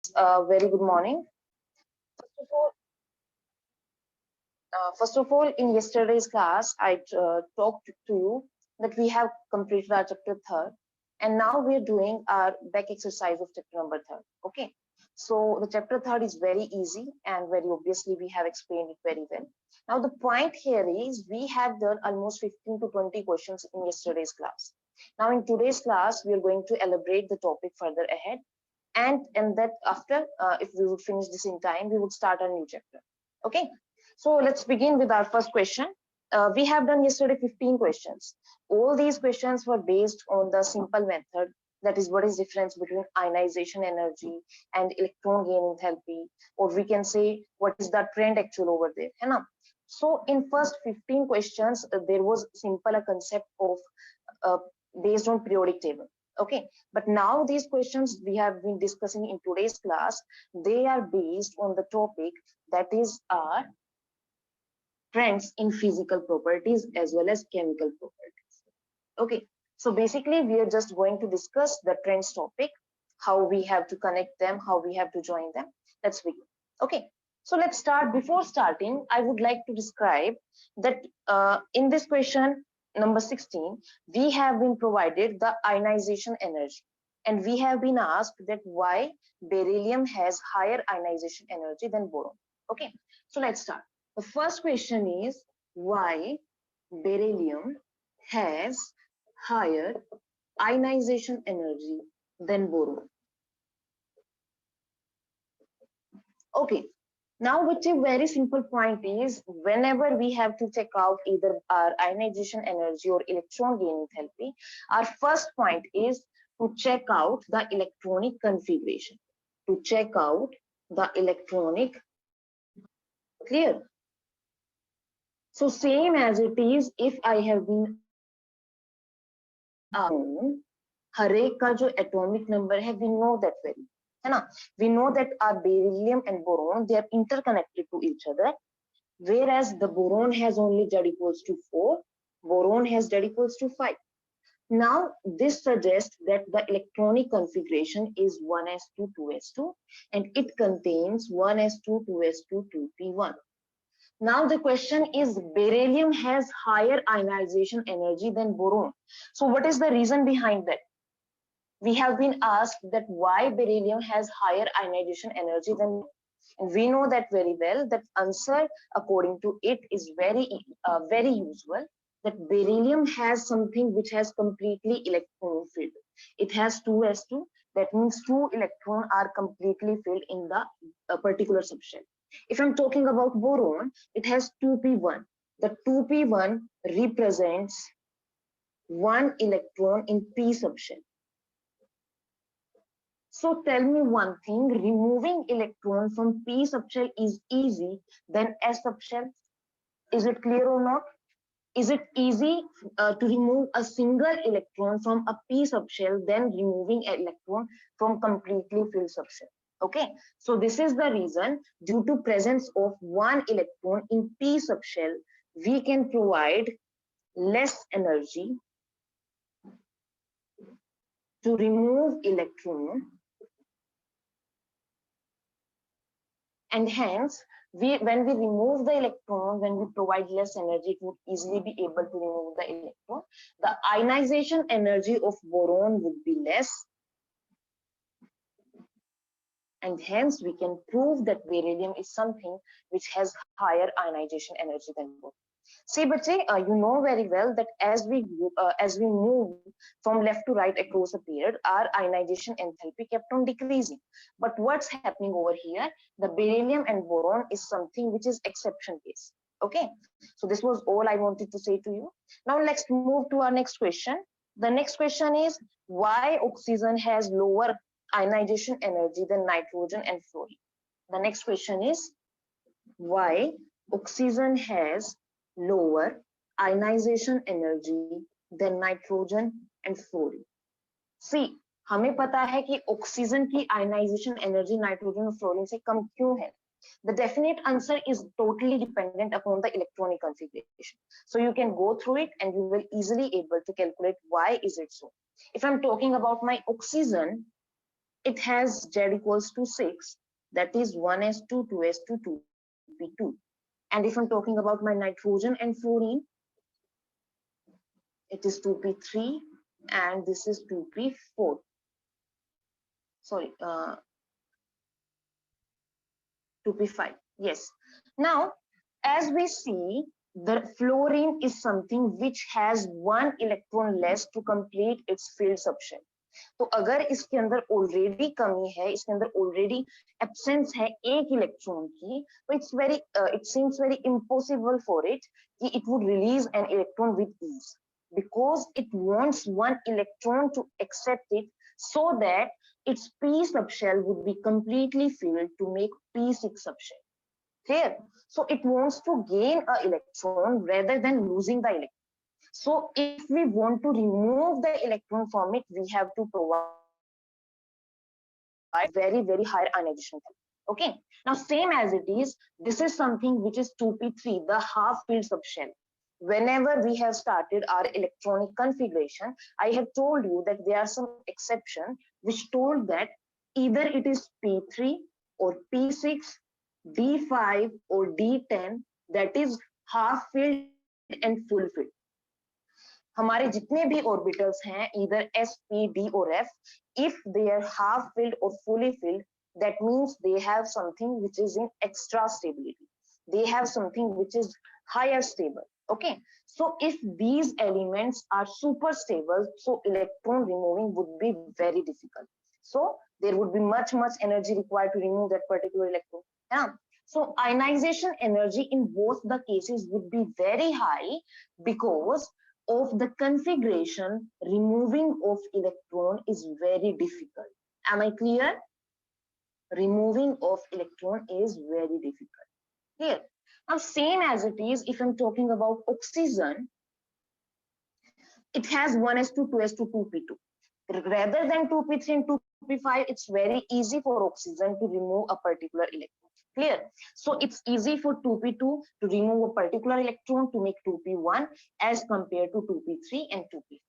Very good morning. First of all, in yesterday's class, I talked to you that we have completed our chapter third, and now we are doing our back exercise of chapter number third. Okay, so the chapter third is very easy and very obviously we have explained it very well. Now the point here is we have done almost 15 to 20 questions in yesterday's class. Now in today's class, we are going to elaborate the topic further ahead, and that after, if we would finish this in time, we would start a new chapter. Okay, so let's begin with our first question. We have done yesterday 15 questions. All these questions were based on the simple method, that is what is difference between ionization energy and electron gain enthalpy, or we can say what is the trend actual over there, है ना? So in first 15 questions, there was simple a concept of uh, based on periodic table. Okay, but now these questions we have been discussing in today's class, they are based on the topic that is our trends in physical properties as well as chemical properties. Okay, so basically we are just going to discuss the trends topic, how we have to connect them, how we have to join them. Let's begin. Okay, so let's start. Before starting, I would like to describe that in this question number 16, we have been provided the ionization energy, and we have been asked that why beryllium has higher ionization energy than boron. Okay, so let's start. The first question is why beryllium has higher ionization energy than boron. Okay, now which a very simple point is whenever we have to check out either our ionization energy or electron gain enthalpy, our first point is to check out the electronic configuration. To check out the electronic, clear? So same as it is if I have been हर एक का जो atomic number है, we know that very, है ना? We know that our beryllium and boron, they are interconnected to each other, whereas the boron has only Z equals to 4, boron has Z equals to 5. Now this suggests that the electronic configuration is 1s2 2s2, and it contains 1s2 2s2 2p1. Now the question is beryllium has higher ionization energy than boron. So what is the reason behind that? We have been asked that why beryllium has higher ionization energy than, and we know that very well. That answer according to it is very usual, that beryllium has something which has completely electron filled. It has 2s2, that means 2 electrons are completely filled in the particular subshell. If I'm talking about boron, it has 2p1. The 2p1 represents 1 electron in p subshell. So tell me one thing, removing electron from p subshell is easy than s subshell. Is it clear or not? Is it easy to remove a single electron from a p subshell than removing an electron from completely filled subshell? Okay, so this is the reason, due to presence of 1 electron in p subshell, we can provide less energy to remove electron, and hence when we remove the electron, when we provide less energy, it would easily be able to remove the electron. The ionization energy of boron would be less, and hence we can prove that beryllium is something which has higher ionization energy than boron. See, bache, you know very well that as we move from left to right across a period, our ionization enthalpy kept on decreasing. But what's happening over here? The beryllium and boron is something which is exception case. Okay, so this was all I wanted to say to you. Now let's move to our next question. The next question is why oxygen has lower ionization energy than nitrogen and fluorine. The next question is why oxygen has lower ionization energy than nitrogen and fluorine. See, हमें पता है कि oxygen की ionization energy nitrogen और fluorine से कम क्यों है? The definite answer is totally dependent upon the electronic configuration. So you can go through it and you will easily able to calculate why is it so. If I'm talking about my oxygen, it has Z equals to 6, that is 1s2, 2s2, 2p2. And if I'm talking about my nitrogen and fluorine, it is 2p3 and this is 2p4. Sorry, 2p5. Yes. Now, as we see, the fluorine is something which has one electron less to complete its field subshell. तो अगर इसके अंदर already कमी है, इसके अंदर already absence है एक इलेक्ट्रॉन की, तो it seems very impossible for it कि it would release an electron with ease, because it wants one electron to accept it so that its p subshell would be completely filled to make p6 subshell. Clear? So it wants to gain an electron rather than losing the electron. So if we want to remove the electron from it, we have to provide very, very high ionization. Okay. Now, same as it is, this is something which is 2p3, the half filled subshell. Whenever we have started our electronic configuration, I have told you that there are some exceptions which told that either it is p3 or p6, d5 or d10, that is half filled and full filled. हमारे जितने भी orbitals हैं, either s, p, d or f, if they are half filled or fully filled, that means they have something which is in extra stability. They have something which is higher stable. Okay, so if these elements are super stable, so electron removing would be very difficult. So there would be much energy required to remove that particular electron. Yeah. So ionization energy in both the cases would be very high because of the configuration. Removing of electron is very difficult. Am I clear? Removing of electron is very difficult. Here. Now, same as it is, if I'm talking about oxygen, it has 1s2, 2s2, 2p2. Rather than 2p3 and 2p5, it's very easy for oxygen to remove a particular electron. Clear? So it's easy for 2p2 to remove a particular electron to make 2p1 as compared to 2p3 and 2p5.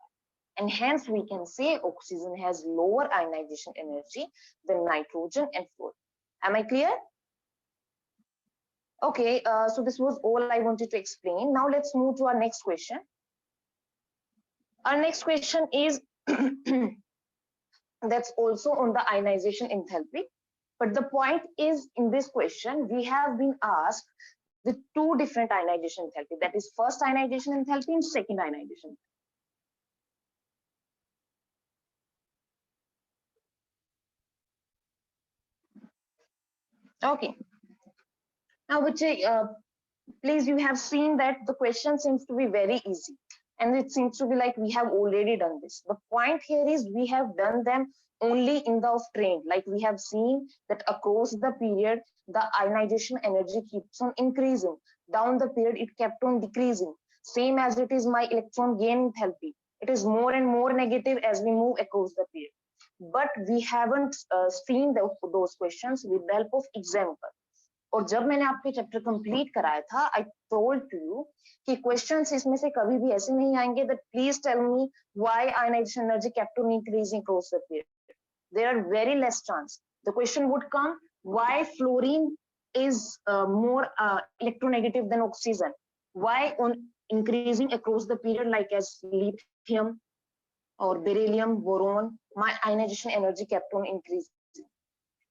And hence we can say oxygen has lower ionization energy than nitrogen and fluorine. Am I clear? Okay, so this was all I wanted to explain. Now let's move to our next question. Our next question is that's also on the ionization enthalpy. But the point is, in this question, we have been asked with two different ionization enthalpy. That is first ionization enthalpy and second ionization. Okay. Now, please, you have seen that the question seems to be very easy. And it seems to be like we have already done this. The point here is we have done them only in the off trend. Like we have seen that across the period, the ionization energy keeps on increasing. Down the period, it kept on decreasing. Same as it is my electron gain enthalpy. It is more and more negative as we move across the period. But we haven't seen those questions with the help of example. और जब मैंने आपके chapter complete कराया था, I told to you कि questions इसमें से कभी भी ऐसे नहीं आएंगे that please tell me why ionization energy kept on increasing across the period. There are very less chance. The question would come why fluorine is more electronegative than oxygen. Why on increasing across the period, like as lithium or beryllium, boron, my ionization energy kept on increasing.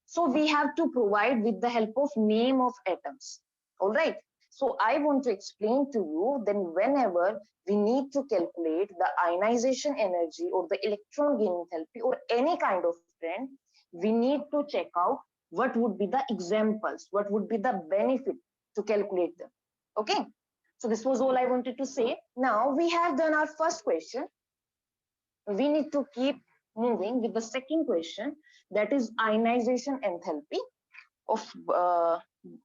So we have to provide with the help of name of atoms. All right. So I want to explain to you then whenever we need to calculate the ionization energy or the electron gain enthalpy or any kind of trend, we need to check out what would be the examples, what would be the benefit to calculate them. Okay. So this was all I wanted to say. Now we have done our first question. We need to keep moving with the second question, that is ionization enthalpy of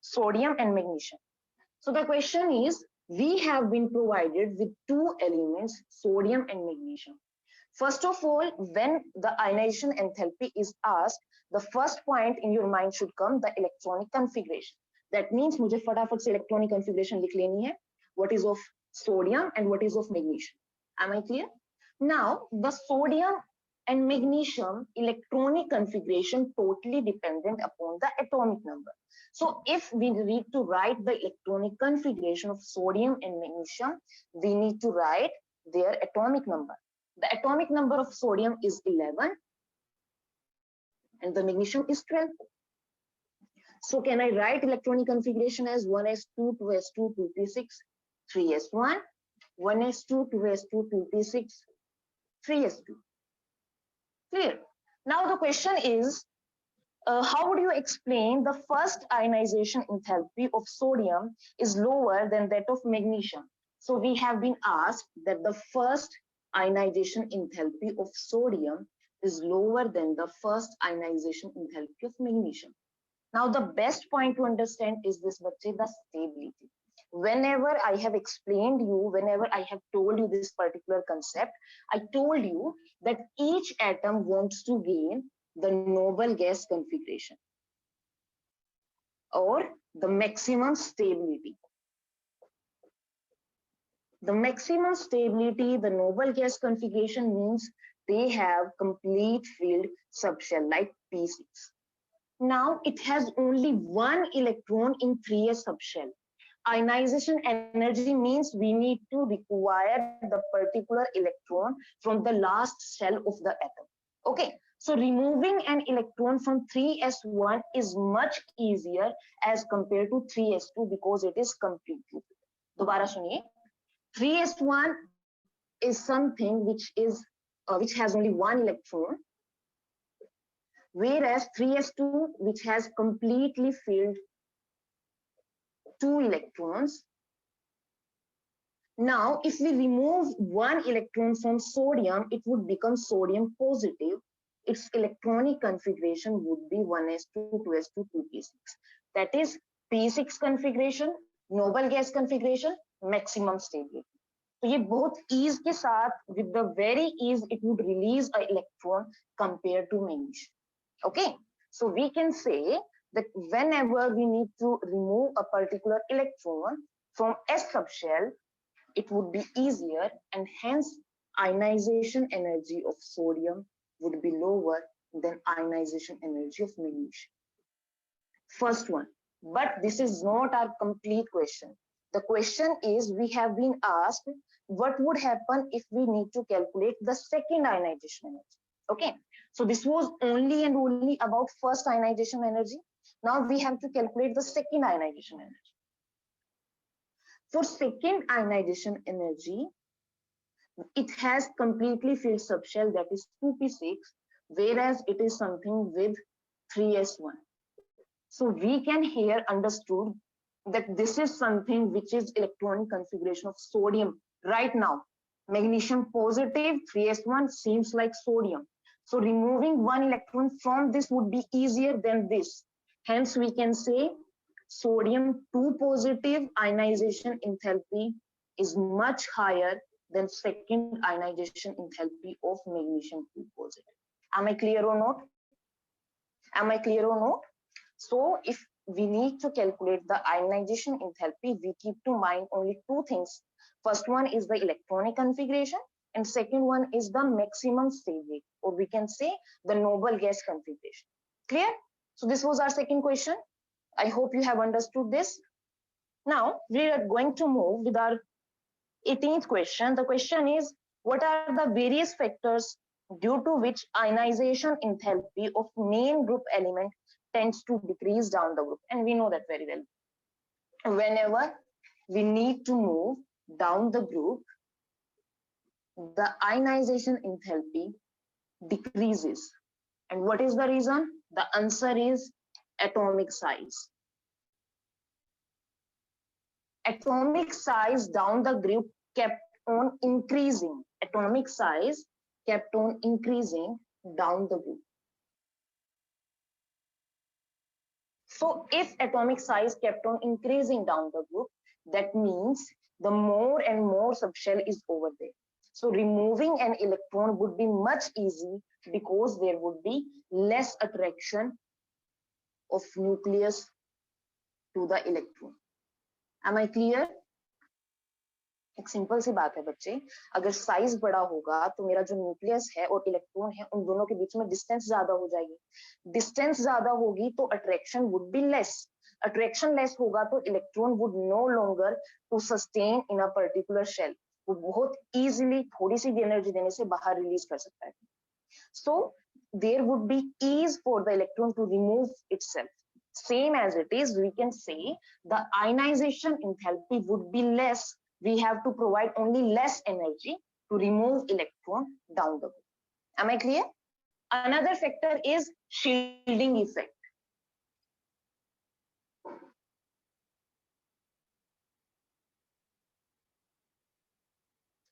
sodium and magnesium. So the question is, we have been provided with two elements, sodium and magnesium. First of all, when the ionization enthalpy is asked, the first point in your mind should come the electronic configuration. That means मुझे फटाफट से electronic configuration लिख लेनी है. What is of sodium and what is of magnesium. Am I clear? Now, the sodium and magnesium electronic configuration totally dependent upon the atomic number. So if we need to write the electronic configuration of sodium and magnesium, we need to write their atomic number. The atomic number of sodium is 11 and the magnesium is 12. So can I write electronic configuration as 1s2, 2s2, 2p6, 3s1, 1s2, 2s2, 2p6, 3s2. Clear? Now the question is, how would you explain the first ionization enthalpy of sodium is lower than that of magnesium? So we have been asked that the first ionization enthalpy of sodium is lower than the first ionization enthalpy of magnesium. Now the best point to understand is this, bache, the stability. Whenever I have explained you, whenever I have told you this particular concept, I told you that each atom wants to gain the noble gas configuration or the maximum stability. The maximum stability, the noble gas configuration means they have complete filled subshell like P6. Now it has only one electron in 3s subshell. Ionization energy means we need to require the particular electron from the last shell of the atom. Okay, so removing an electron from 3s1 is much easier as compared to 3s2 because it is completely. Dobara suniye. 3s1 is something which has only one electron, whereas 3s2 which has completely filled 2 electrons. Now, if we remove one electron from sodium, it would become sodium positive. Its electronic configuration would be 1s2, 2s2, 2p6. That is p6 configuration, noble gas configuration, maximum stability. तो ये बहुत ease के साथ, with the very ease, it would release an electron compared to magnesium. Okay, so we can say that whenever we need to remove a particular electron from S subshell, it would be easier, and hence ionization energy of sodium would be lower than ionization energy of magnesium. First one, but this is not our complete question. The question is, we have been asked what would happen if we need to calculate the second ionization energy. Okay, so this was only and only about first ionization energy. Now we have to calculate the second ionization energy. For second ionization energy, it has completely filled subshell, that is 2p6, whereas it is something with 3s1. So we can here understood that this is something which is electronic configuration of sodium right now. Magnesium positive, 3s1 seems like sodium. So removing one electron from this would be easier than this. Hence we can say sodium 2 positive ionization enthalpy is much higher than second ionization enthalpy of magnesium 2 positive. Am I clear or not? Am I clear or not? So if we need to calculate the ionization enthalpy, we keep to mind only two things. First one is the electronic configuration, and second one is the maximum stability, or we can say the noble gas configuration. Clear? So this was our second question. I hope you have understood this. Now we are going to move with our 18th question. The question is, what are the various factors due to which ionization enthalpy of main group element tends to decrease down the group? And we know that very well. Whenever we need to move down the group, the ionization enthalpy decreases. And what is the reason? The answer is atomic size. Atomic size down the group kept on increasing. Atomic size kept on increasing down the group. So if atomic size kept on increasing down the group, that means the more and more subshell is over there. So removing an electron would be much easy because there would be less attraction of nucleus to the electron. Am I clear? एक simple सी बात है बच्चे, अगर size बड़ा होगा तो मेरा जो न्यूक्लियस है और इलेक्ट्रॉन है उन दोनों के बीच में डिस्टेंस ज्यादा हो जाएगी। डिस्टेंस ज्यादा होगी तो attraction would be less. Attraction less होगा तो electron would no longer to sustain in a particular shell, वो बहुत इजीली थोड़ी सी भी एनर्जी देने से बाहर रिलीज कर सकता है। So there would be ease for the electron to remove itself. Same as it is, we can say the ionization enthalpy would be less. We have to provide only less energy to remove electron down the road. Am I clear? Another factor is shielding effect.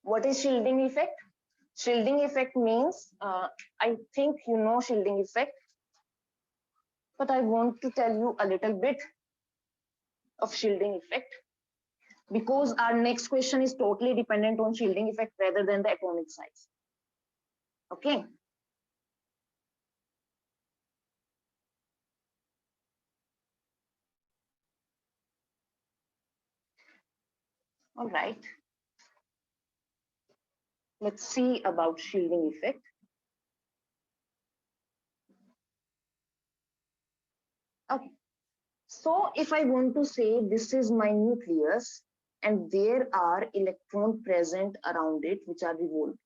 What is shielding effect? Shielding effect means, I think you know shielding effect, but I want to tell you a little bit of shielding effect, because our next question is totally dependent on shielding effect rather than the atomic size. Okay. All right. Let's see about shielding effect. Okay. So if I want to say this is my nucleus and there are electrons present around it which are revolved.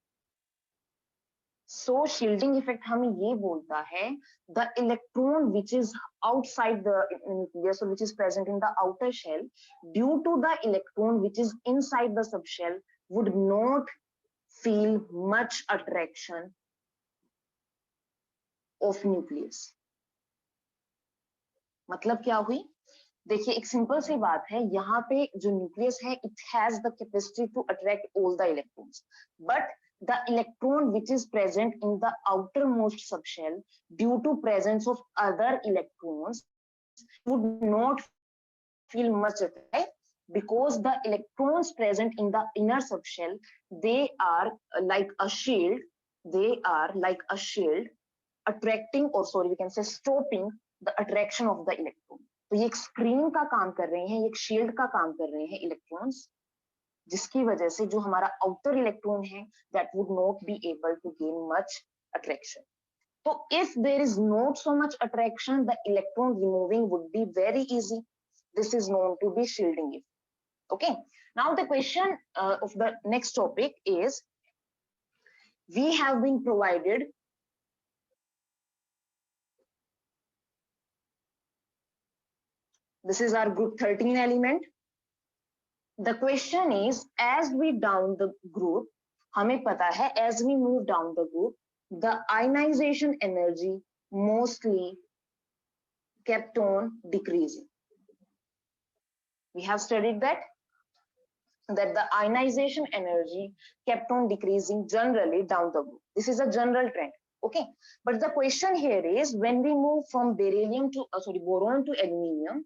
So shielding effect हमें ये बोलता है the electron which is outside the nucleus or which is present in the outer shell, due to the electron which is inside the subshell would not feel much attraction of nucleus. मतलब क्या हुई? देखिए एक simple सी बात है, यहाँ पे जो न्यूक्लियस है it has the capacity to attract all the electrons, but the electron which is present in the outermost subshell, due to presence of other electrons, would not feel much attracted, because the electrons present in the inner subshell, they are like a shield, they are like a shield attracting, or sorry we can say stopping the attraction of the electron. तो ये एक screen का काम कर रहे हैं, एक shield का काम कर रहे हैं इलेक्ट्रॉन्स, जिसकी वजह से जो हमारा आउटर इलेक्ट्रॉन है that would not be able to gain much attraction. तो if there is not so much attraction, the electron removing would be very easy. This is known to be shielding effect. Okay, now the question of the next topic is, we have been provided this is our group 13 element. The question is, as we down the group, हमें पता है as we move down the group, the ionization energy mostly kept on decreasing. We have studied that the ionization energy kept on decreasing generally down the group. This is a general trend. Okay, but the question here is, when we move from beryllium to boron to aluminium,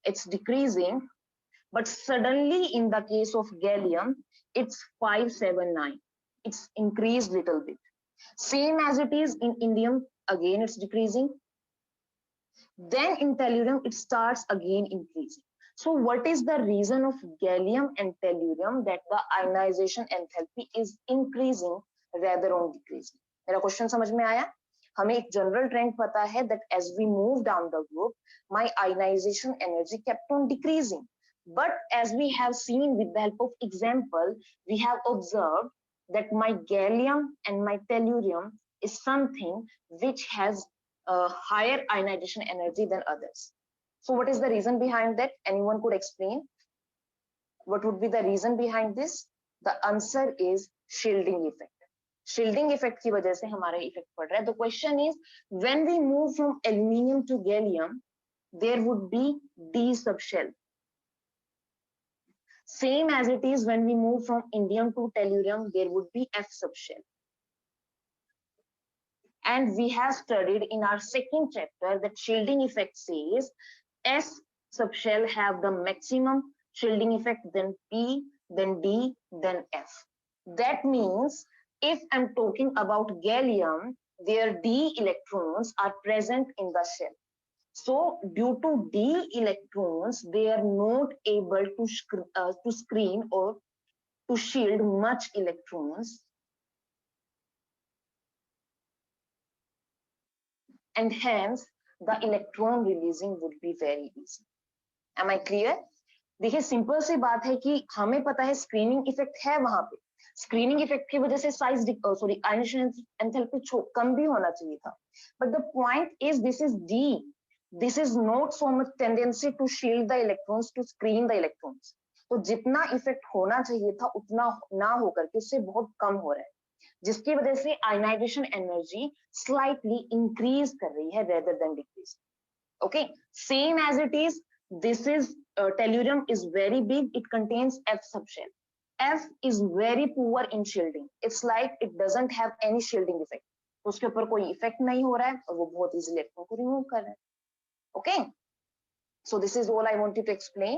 it's decreasing, but suddenly in the case of gallium it's 579, it's increased little bit. Same as it is in indium, again it's decreasing. Then in tellurium it starts again increasing. So what is the reason of gallium and tellurium that the ionization enthalpy is increasing rather on decreasing? मेरा question समझ में आया? हमें एक general trend पता है that as we move down the group, my ionization energy kept on decreasing. But as we have seen with the help of example, we have observed that my gallium and my tellurium is something which has a higher ionization energy than others. So what is the reason behind that? Anyone could explain? What would be the reason behind this? The answer is shielding effect. Shielding effect की वजह से हमारा effect पड़ रहा है. The question is, when we move from aluminium to gallium, there would be D subshell. Same as it is when we move from indium to tellurium, there would be F subshell. And we have studied in our second chapter that shielding effect says S subshell have the maximum shielding effect, then P, then D, then F. That means if I'm talking about gallium, their D electrons are present in the shell. So due to D electrons, they are not able to screen or to shield much electrons, and hence the electron releasing would be very easy. Am I clear? देखिए simple सी बात है कि हमें पता है screening effect है वहां पे, स्क्रीनिंग इफेक्ट की वजह से साइज सॉरी आयनाइजेशन एंथैल्पी कम भी होना चाहिए था, but the point is this is the, this is not so much tendency to shield the electrons, to screen the electrons. तो जितना इफेक्ट होना चाहिए था उतना ना होकर के उससे बहुत कम हो रहा है, जिसकी वजह से आयनाइजेशन एनर्जी स्लाइटली इंक्रीज कर रही है rather than decrease. Okay, same as it is, this is tellurium is very big, it contains F subshell. F is very poor in shielding, it's like it doesn't have any shielding effect, उसके ऊपर कोई effect नहीं हो रहा है और वो बहुत इजीली इलेक्ट्रॉन को रिमूव कर रहा है। Okay, so this is all I wanted to explain.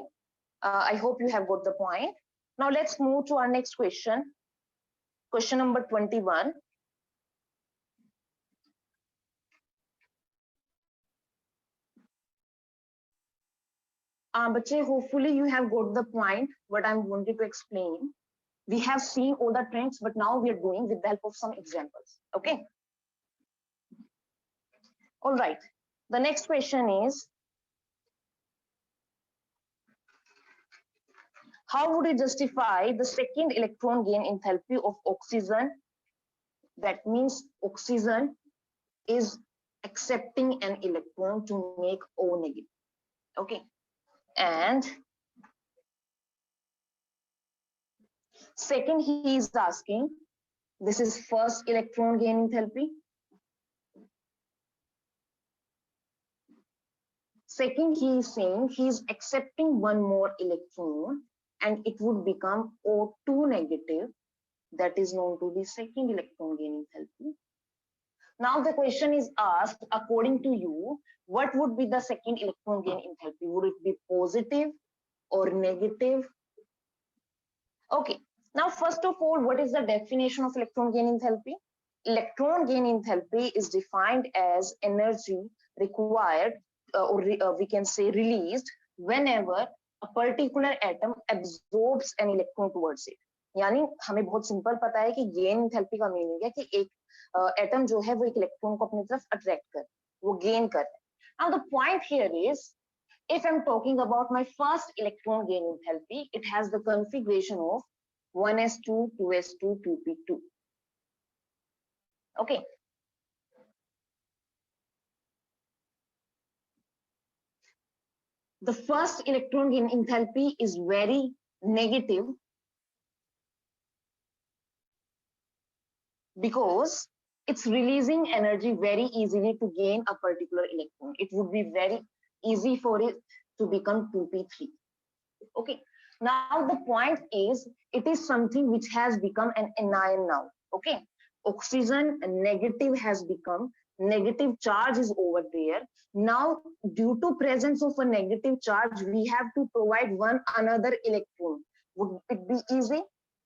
I hope you have got the point. Now let's move to our next question, question number 21. But hopefully you have got the point what I'm wanting to explain. We have seen all the trends, but now we are going with the help of some examples. Okay. All right. The next question is, how would you justify the second electron gain enthalpy of oxygen? That means oxygen is accepting an electron to make O negative. Okay. And second, he is asking, this is first electron gain enthalpy. Second, he is saying he is accepting one more electron and it would become O2 negative. That is known to be second electron gain enthalpy. Now the question is asked, according to you, what would be the second electron gain enthalpy? Would it be positive or negative? Okay, now first of all, what is the definition of electron gain enthalpy? Electron gain enthalpy is defined as energy required we can say released whenever a particular atom absorbs an electron towards it. यानी हमें बहुत simple पता है कि gain enthalpy का meaning है कि एक एटम जो है वो एक इलेक्ट्रॉन को अपनी तरफ अट्रैक्ट कर, वो गेन कर रहा है. Now the point here is, if I'm talking about my first electron gain enthalpy, it has the configuration of 1s2, 2s2, 2p2. Okay. The first electron gain enthalpy is very negative because it's releasing energy very easily to gain a particular electron. It would be very easy for it to become 2p3. Okay. Now the point is, it is something which has become an anion now. Okay. Oxygen negative has become, negative charge is over there. Now, due to presence of a negative charge, we have to provide one another electron. Would it be easy?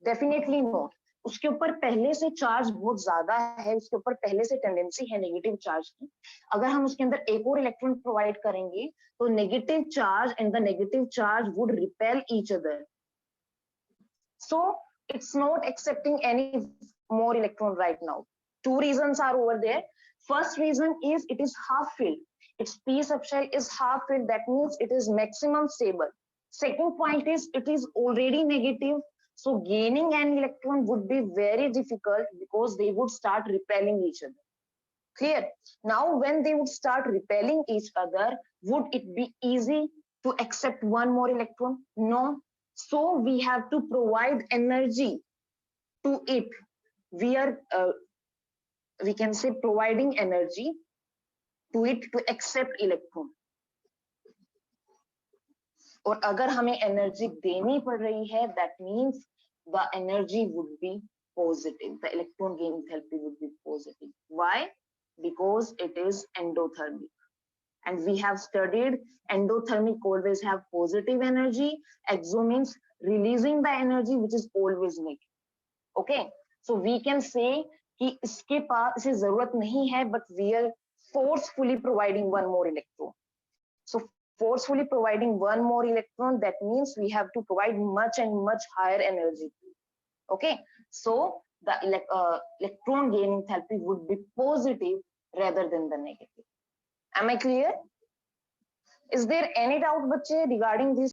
Definitely not. उसके ऊपर पहले से charge बहुत ज्यादा है, उसके ऊपर पहले से टेंडेंसी है नेगेटिव चार्ज की. अगर हम उसके अंदर एक और इलेक्ट्रॉन प्रोवाइड करेंगे तो negative charge and the negative charge would repel each other. So it's not accepting any more electron right now. Two reasons are over there. First reason is it is half filled. Its p subshell is half filled. That means it is maximum stable. Second point is it is already negative. So gaining an electron would be very difficult because they would start repelling each other. Clear? Now, when they would start repelling each other, would it be easy to accept one more electron? No. So we have to provide energy to it. We are, we can say, providing energy to it to accept electron. और अगर हमें energy देनी पड़ रही है, that means the energy would be positive. The electron gain enthalpy would be positive. Why? Because it is endothermic. And we have studied endothermic always have positive energy. Exo means releasing the energy which is always negative. Okay. So we can say कि इसके पास इसे जरूरत नहीं है, but we are forcefully providing one more electron. So forcefully providing one more electron, that means we have to provide much and much higher energy. Okay, so the electron gain enthalpy would be positive rather than the negative. Am I clear? Is there any doubt, bache, regarding this?